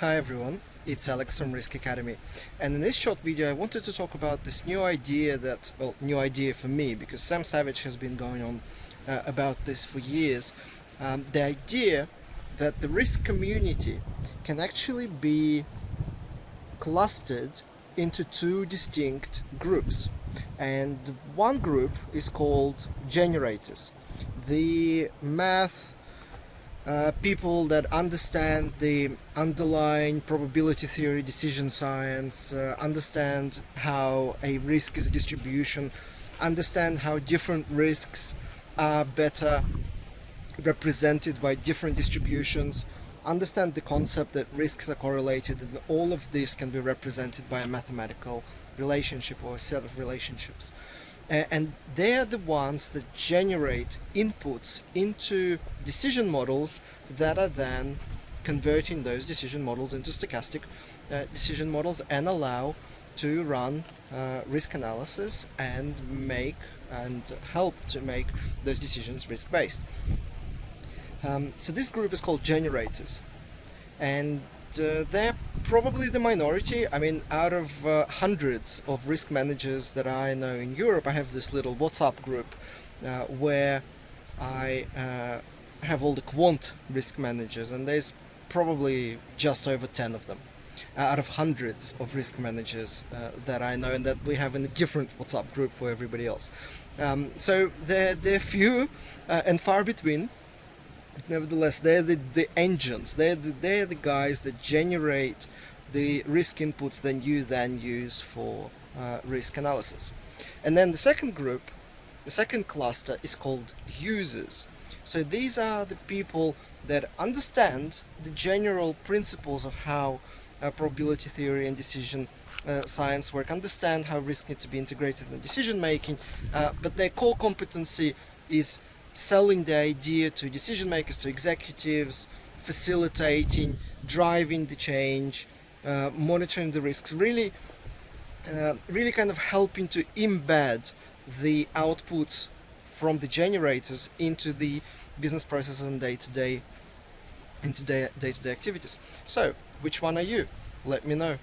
Hi everyone, it's Alex from Risk Academy, and in this short video I wanted to talk about this new idea new idea for me, because Sam Savage has been going on about this for years. The idea that the risk community can actually be clustered into two distinct groups, and one group is called generators. The math people that understand the underlying probability theory, decision science, understand how a risk is a distribution, understand how different risks are better represented by different distributions, understand the concept that risks are correlated, and all of this can be represented by a mathematical relationship or a set of relationships. And they're the ones that generate inputs into decision models that are then converting those decision models into stochastic decision models and allow to run risk analysis and help to make those decisions risk-based. So this group is called generators, and they're probably the minority. I mean, out of hundreds of risk managers that I know in Europe, I have this little WhatsApp group where I have all the quant risk managers, and there's probably just over 10 of them out of hundreds of risk managers that I know and that we have in a different WhatsApp group for everybody else. So they're few and far between. Nevertheless, they're the engines. They're the guys that generate the risk inputs that you then use for risk analysis. And then the second group, the second cluster, is called users. So these are the people that understand the general principles of how probability theory and decision science work, understand how risk needs to be integrated in decision making, but their core competency is selling the idea to decision makers, to executives, facilitating, driving the change, monitoring the risks, really kind of helping to embed the outputs from the generators into the business processes and day-to-day activities. So, which one are you? Let me know.